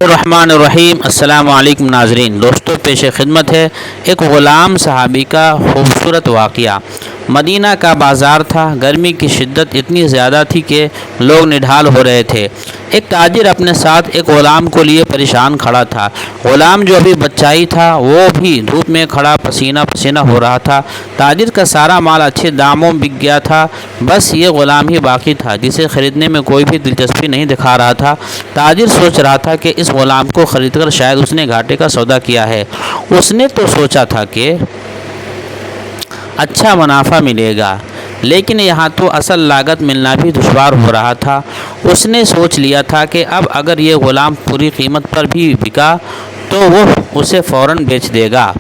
الرحمن الرحیم۔ السلام علیکم ناظرین، دوستوں پیش خدمت ہے ایک غلام صحابی کا خوبصورت واقعہ۔ مدینہ کا بازار تھا، گرمی کی شدت اتنی زیادہ تھی کہ لوگ نڈھال ہو رہے تھے۔ ایک تاجر اپنے ساتھ ایک غلام کو لیے پریشان کھڑا تھا۔ غلام جو ابھی بچہ ہی تھا وہ بھی دھوپ میں کھڑا پسینہ پسینہ ہو رہا تھا۔ تاجر کا سارا مال اچھے داموں بک گیا تھا، بس یہ غلام ہی باقی تھا جسے خریدنے میں کوئی بھی دلچسپی نہیں دکھا رہا تھا۔ تاجر سوچ رہا تھا کہ اس غلام کو خرید کر شاید اس نے گھاٹے کا سودا کیا ہے۔ اس نے تو سوچا تھا کہ اچھا منافع ملے گا، لیکن یہاں تو اصل لاگت ملنا بھی دشوار ہو رہا تھا۔ اس نے سوچ لیا تھا کہ اب اگر یہ غلام پوری قیمت پر بھی بکا تو وہ اسے فوراً بیچ دے گا۔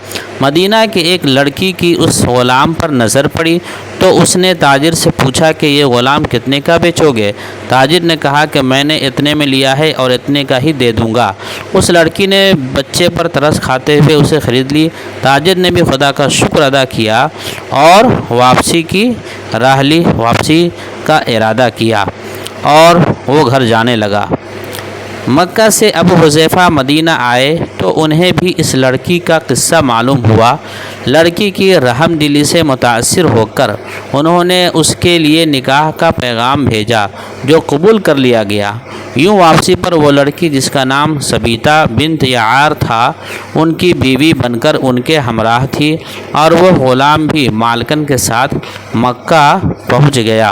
مدینہ کی ایک لڑکی کی اس غلام پر نظر پڑی تو اس نے تاجر سے پوچھا کہ یہ غلام کتنے کا بیچو گے؟ تاجر نے کہا کہ میں نے اتنے میں لیا ہے اور اتنے کا ہی دے دوں گا۔ اس لڑکی نے بچے پر ترس کھاتے ہوئے اسے خرید لی۔ تاجر نے بھی خدا کا شکر ادا کیا اور واپسی کا ارادہ کیا اور وہ گھر جانے لگا۔ مکہ سے ابو حذیفہ مدینہ آئے تو انہیں بھی اس لڑکی کا قصہ معلوم ہوا۔ لڑکی کی رحم دلی سے متاثر ہو کر انہوں نے اس کے لیے نکاح کا پیغام بھیجا جو قبول کر لیا گیا۔ یوں واپسی پر وہ لڑکی جس کا نام ثبیتہ بنت یعار تھا ان کی بیوی بن کر ان کے ہمراہ تھی، اور وہ غلام بھی مالکن کے ساتھ مکہ پہنچ گیا۔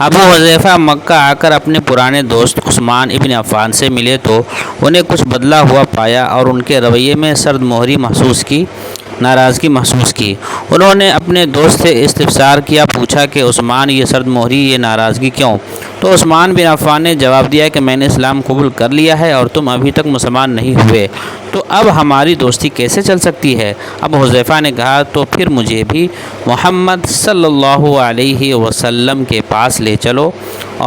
ابو حذیفہ مکہ آ کر اپنے پرانے دوست عثمان ابن عفان سے ملے تو انہیں کچھ بدلا ہوا پایا اور ان کے رویے میں ناراضگی محسوس کی۔ انہوں نے اپنے دوست سے استفسار کیا، پوچھا کہ عثمان یہ سرد مہری، یہ ناراضگی کیوں؟ تو عثمان بن عفان نے جواب دیا کہ میں نے اسلام قبول کر لیا ہے اور تم ابھی تک مسلمان نہیں ہوئے، تو اب ہماری دوستی کیسے چل سکتی ہے؟ ابو حذیفہ نے کہا تو پھر مجھے بھی محمد صلی اللہ علیہ وسلم کے پاس لے چلو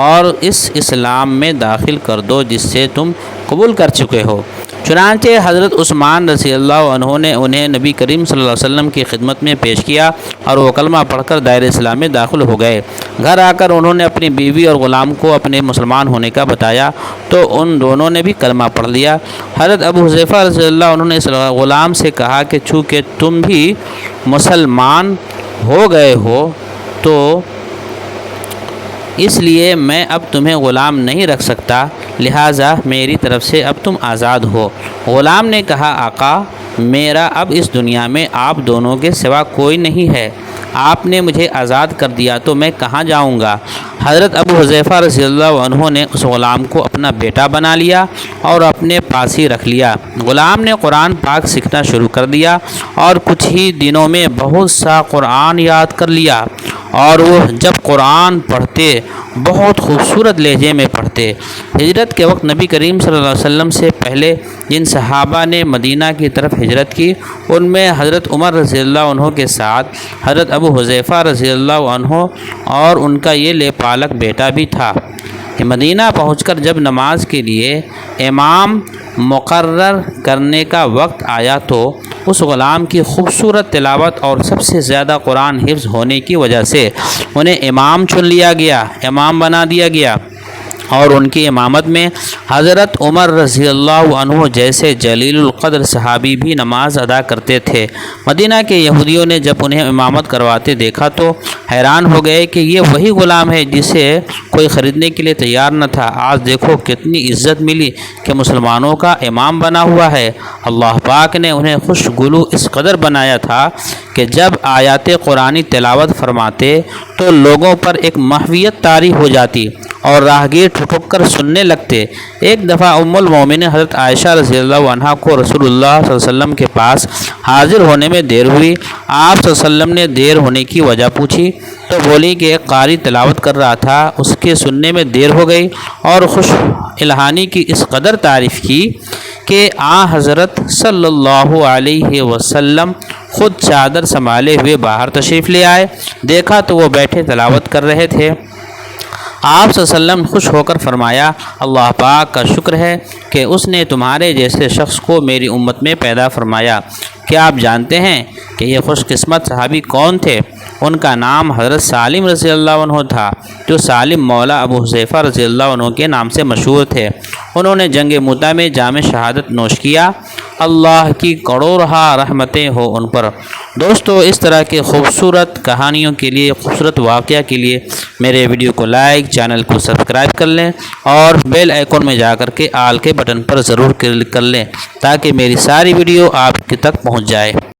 اور اس اسلام میں داخل کر دو جس سے تم قبول کر چکے ہو۔ چنانچہ حضرت عثمان رضی اللہ عنہ نے انہیں نبی کریم صلی اللہ علیہ وسلم کی خدمت میں پیش کیا اور وہ کلمہ پڑھ کر دائرہ اسلام میں داخل ہو گئے۔ گھر آ کر انہوں نے اپنی بیوی اور غلام کو اپنے مسلمان ہونے کا بتایا تو ان دونوں نے بھی کلمہ پڑھ لیا۔ حضرت ابو حذیفہ رضی اللہ عنہ نے اس غلام سے کہا کہ چونکہ تم بھی مسلمان ہو گئے ہو تو اس لیے میں اب تمہیں غلام نہیں رکھ سکتا، لہٰذا میری طرف سے اب تم آزاد ہو۔ غلام نے کہا آقا، میرا اب اس دنیا میں آپ دونوں کے سوا کوئی نہیں ہے، آپ نے مجھے آزاد کر دیا تو میں کہاں جاؤں گا؟ حضرت ابو حذیفہ رضی اللہ عنہ نے اس غلام کو اپنا بیٹا بنا لیا اور اپنے پاس ہی رکھ لیا۔ غلام نے قرآن پاک سیکھنا شروع کر دیا اور کچھ ہی دنوں میں بہت سا قرآن یاد کر لیا، اور وہ جب قرآن پڑھتے بہت خوبصورت لہجے میں پڑھتے۔ ہجرت کے وقت نبی کریم صلی اللہ علیہ وسلم سے پہلے جن صحابہ نے مدینہ کی طرف ہجرت کی ان میں حضرت عمر رضی اللہ عنہ کے ساتھ حضرت ابو حذیفہ رضی اللہ عنہ اور ان کا یہ لیپالک بیٹا بھی تھا۔ مدینہ پہنچ کر جب نماز کے لیے امام مقرر کرنے کا وقت آیا تو اس غلام کی خوبصورت تلاوت اور سب سے زیادہ قرآن حفظ ہونے کی وجہ سے انہیں امام چن لیا گیا، امام بنا دیا گیا، اور ان کی امامت میں حضرت عمر رضی اللہ عنہ جیسے جلیل القدر صحابی بھی نماز ادا کرتے تھے۔ مدینہ کے یہودیوں نے جب انہیں امامت کرواتے دیکھا تو حیران ہو گئے کہ یہ وہی غلام ہے جسے کوئی خریدنے کے لیے تیار نہ تھا۔ آج دیکھو کتنی عزت ملی کہ مسلمانوں کا امام بنا ہوا ہے۔ اللہ پاک نے انہیں خوشگلو اس قدر بنایا تھا کہ جب آیات قرآنی تلاوت فرماتے تو لوگوں پر ایک محویت طاری ہو جاتی اور راہگیر ٹھٹک کر سننے لگتے۔ ایک دفعہ ام المومنین حضرت عائشہ رضی اللہ عنہا کو رسول اللہ صلی اللہ علیہ وسلم کے پاس حاضر ہونے میں دیر ہوئی۔ آپ صلی اللہ علیہ وسلم نے دیر ہونے کی وجہ پوچھی تو بولی کہ ایک قاری تلاوت کر رہا تھا، اس کے سننے میں دیر ہو گئی، اور خوش الہانی کی اس قدر تعریف کی کہ حضرت صلی اللہ علیہ وسلم خود چادر سنبھالے ہوئے باہر تشریف لے آئے۔ دیکھا تو وہ بیٹھے تلاوت کر رہے تھے۔ آپ صلی اللہ علیہ وسلم خوش ہو کر فرمایا، اللہ پاک کا شکر ہے کہ اس نے تمہارے جیسے شخص کو میری امت میں پیدا فرمایا۔ کیا آپ جانتے ہیں کہ یہ خوش قسمت صحابی کون تھے؟ ان کا نام حضرت سالم رضی اللہ عنہ تھا، جو سالم مولا ابو حذیفہ رضی اللہ عنہ کے نام سے مشہور تھے۔ انہوں نے جنگ مؤتہ میں جام شہادت نوش کیا۔ اللہ کی کروڑہا رحمتیں ہو ان پر۔ دوستو، اس طرح کے خوبصورت کہانیوں کے لیے، خوبصورت واقعہ کے لیے میرے ویڈیو کو لائک، چینل کو سبسکرائب کر لیں اور بیل آئیکن میں جا کر کے آل کے بٹن پر ضرور کلک کر لیں تاکہ میری ساری ویڈیو آپ تک پہنچ جائے۔